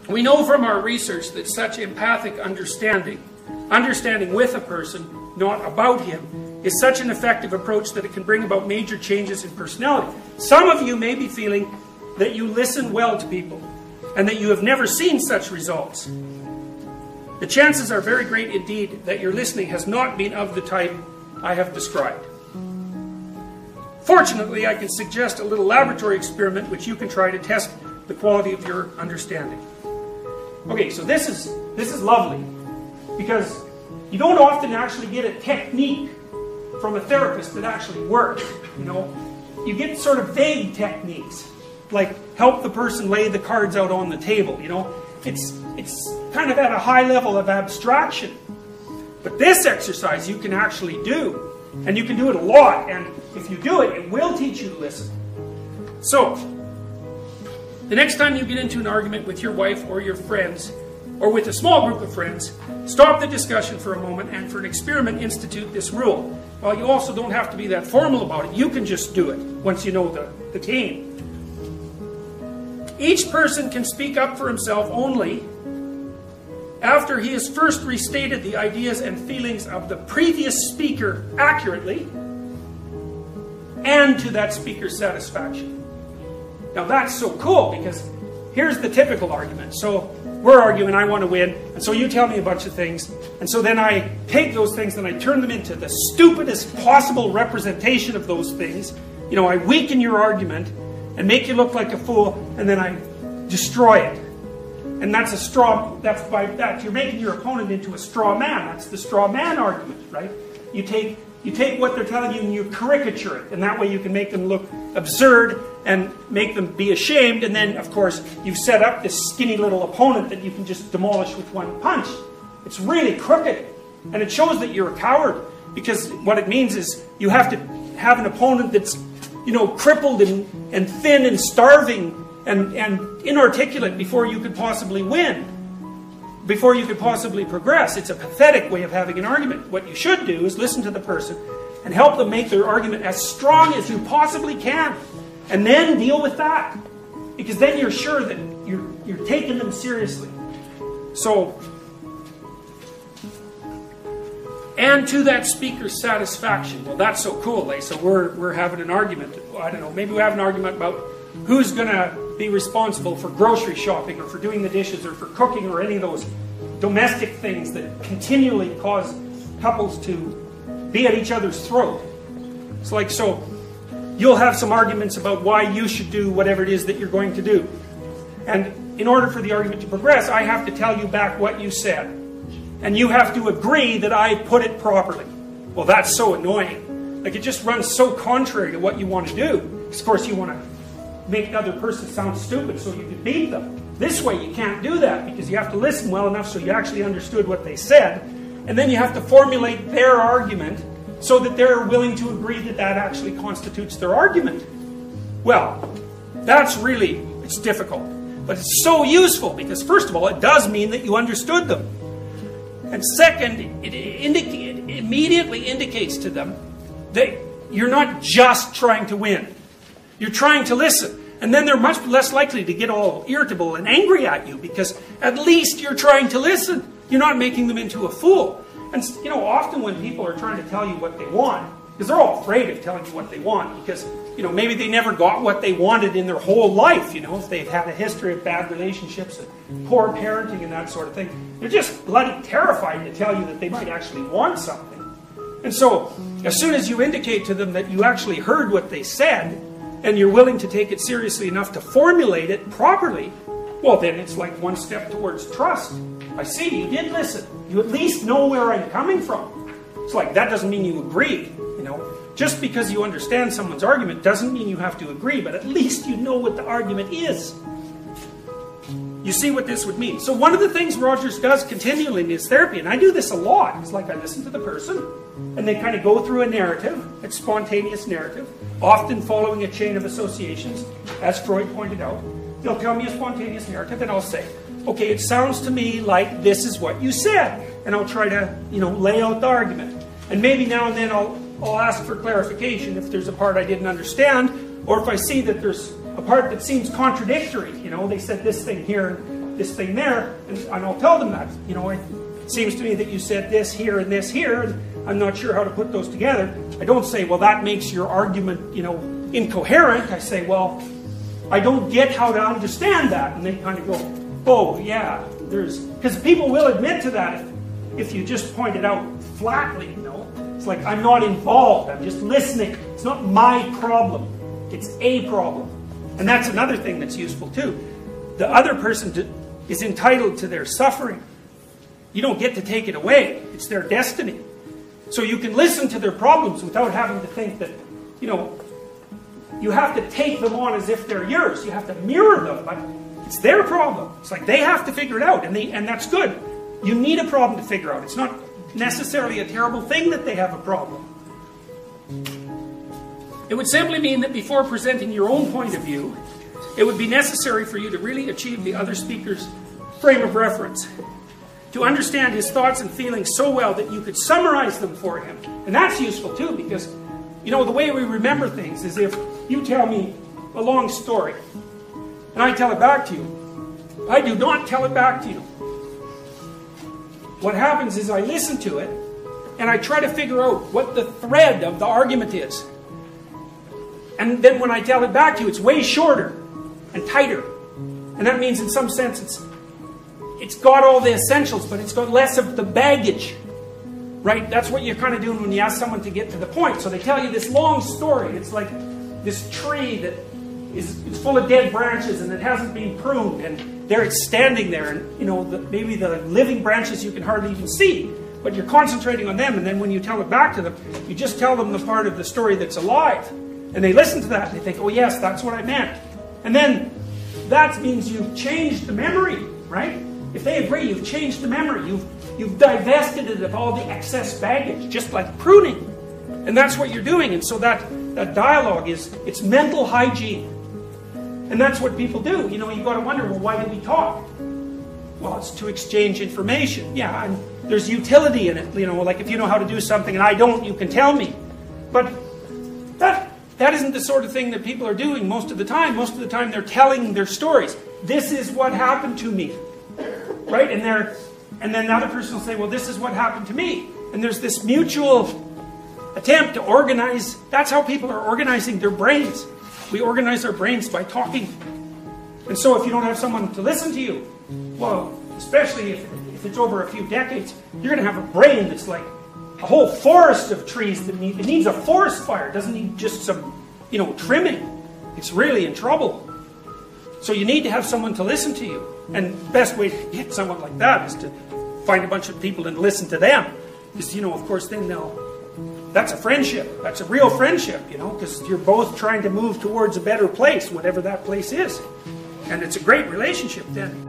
We know from our research that such empathic understanding with a person, not about him, is such an effective approach that it can bring about major changes in personality. Some of you may be feeling that you listen well to people and that you have never seen such results. The chances are very great indeed that your listening has not been of the type I have described. Fortunately, I can suggest a little laboratory experiment which you can try to test the quality of your understanding. Okay, so this is lovely, because you don't often actually get a technique from a therapist that actually works, you know. You get sort of vague techniques, like help the person lay the cards out on the table, you know. It's kind of at a high level of abstraction. But this exercise you can actually do, and you can do it a lot, and if you do it, it will teach you to listen. So, the next time you get into an argument with your wife or your friends, or with a small group of friends, stop the discussion for a moment and for an experiment institute this rule. While you also don't have to be that formal about it, you can just do it once you know the game. Each person can speak up for himself only after he has first restated the ideas and feelings of the previous speaker accurately and to that speaker's satisfaction. Now that's so cool, because here's the typical argument. So we're arguing, I want to win, and so you tell me a bunch of things, and so then I take those things and I turn them into the stupidest possible representation of those things. You know, I weaken your argument and make you look like a fool, and then I destroy it. And that's a straw, that's by that, you're making your opponent into a straw man. That's the straw man argument, right? You take what they're telling you and you caricature it, and that way you can make them look absurd and make them be ashamed, and then, of course, you've set up this skinny little opponent that you can just demolish with one punch. It's really crooked, and it shows that you're a coward, because what it means is you have to have an opponent that's, you know, crippled and thin and starving and inarticulate before you could possibly win, before you could possibly progress. It's a pathetic way of having an argument. What you should do is listen to the person and help them make their argument as strong as you possibly can, and then deal with that, because then you're sure that you're taking them seriously. So, and to that speaker's satisfaction. Well, that's so cool, eh? So we're having an argument. I don't know, maybe we have an argument about who's going to be responsible for grocery shopping, or for doing the dishes, or for cooking, or any of those domestic things that continually cause couples to be at each other's throat. It's like, so you'll have some arguments about why you should do whatever it is that you're going to do. And in order for the argument to progress, I have to tell you back what you said. And you have to agree that I put it properly. Well, that's so annoying. Like, it just runs so contrary to what you want to do. Because, of course, you want to make the other person sound stupid so you can beat them. This way you can't do that, because you have to listen well enough so you actually understood what they said. And then you have to formulate their argument so that they're willing to agree that that actually constitutes their argument. Well, that's really, it's difficult. But it's so useful, because first of all, it does mean that you understood them. And second, it immediately indicates to them that you're not just trying to win. You're trying to listen. And then they're much less likely to get all irritable and angry at you, because at least you're trying to listen. You're not making them into a fool. And, you know, often when people are trying to tell you what they want, because they're all afraid of telling you what they want, because, you know, maybe they never got what they wanted in their whole life, you know, if they've had a history of bad relationships and poor parenting and that sort of thing. They're just bloody terrified to tell you that they might actually want something. And so, as soon as you indicate to them that you actually heard what they said, and you're willing to take it seriously enough to formulate it properly, well, then it's like one step towards trust. I see, you did listen. You at least know where I'm coming from. It's like, that doesn't mean you agree, you know. Just because you understand someone's argument doesn't mean you have to agree, but at least you know what the argument is. You see what this would mean. So one of the things Rogers does continually in his therapy, and I do this a lot, it's like I listen to the person, and they kind of go through a narrative, a spontaneous narrative, often following a chain of associations, as Freud pointed out. They'll tell me a spontaneous narrative, and I'll say, okay, it sounds to me like this is what you said. And I'll try to, you know, lay out the argument. And maybe now and then I'll ask for clarification if there's a part I didn't understand, or if I see that there's a part that seems contradictory. You know, they said this thing here, this thing there, and I'll tell them that. You know, it seems to me that you said this here and this here, and I'm not sure how to put those together. I don't say, well, that makes your argument, you know, incoherent. I say, well, I don't get how to understand that. And they kind of go, oh, yeah, because people will admit to that if you just point it out flatly, you know. It's like, I'm not involved, I'm just listening. It's not my problem, it's a problem. And that's another thing that's useful too. The other person is entitled to their suffering. You don't get to take it away. It's their destiny. So you can listen to their problems without having to think that, you know, you have to take them on as if they're yours. You have to mirror them, but it's their problem. It's like they have to figure it out, and that's good. You need a problem to figure out. It's not necessarily a terrible thing that they have a problem. It would simply mean that before presenting your own point of view, it would be necessary for you to really achieve the other speaker's frame of reference. To understand his thoughts and feelings so well that you could summarize them for him. And that's useful too, because, you know, the way we remember things is if you tell me a long story, and I tell it back to you. I do not tell it back to you. What happens is I listen to it, and I try to figure out what the thread of the argument is. And then when I tell it back to you, it's way shorter and tighter. And that means in some sense it's got all the essentials, but it's got less of the baggage. Right? That's what you're kind of doing when you ask someone to get to the point. So they tell you this long story. It's like this tree that is full of dead branches and it hasn't been pruned, and there it's standing there, and you know, maybe the living branches you can hardly even see, but you're concentrating on them, and then when you tell it back to them, you just tell them the part of the story that's alive, and they listen to that and they think, oh yes, that's what I meant. And then that means you've changed the memory, right? If they agree, you've changed the memory, you've divested it of all the excess baggage, just like pruning. And that's what you're doing. And so that dialogue it's mental hygiene. And that's what people do. You know, you've got to wonder, well, why do we talk? Well, it's to exchange information. Yeah, and there's utility in it. You know, like if you know how to do something and I don't, you can tell me. But that isn't the sort of thing that people are doing most of the time. Most of the time they're telling their stories. This is what happened to me. Right? And then the other person will say, well, this is what happened to me. And there's this mutual attempt to organize. That's how people are organizing their brains. We organize our brains by talking. And so if you don't have someone to listen to you, well, especially if it's over a few decades, you're going to have a brain that's like a whole forest of trees that it needs a forest fire. It doesn't need just some, you know, trimming. It's really in trouble. So you need to have someone to listen to you. And the best way to get someone like that is to find a bunch of people and listen to them. Because, you know, of course, then that's a friendship. That's a real friendship, you know, because you're both trying to move towards a better place, whatever that place is. And it's a great relationship then.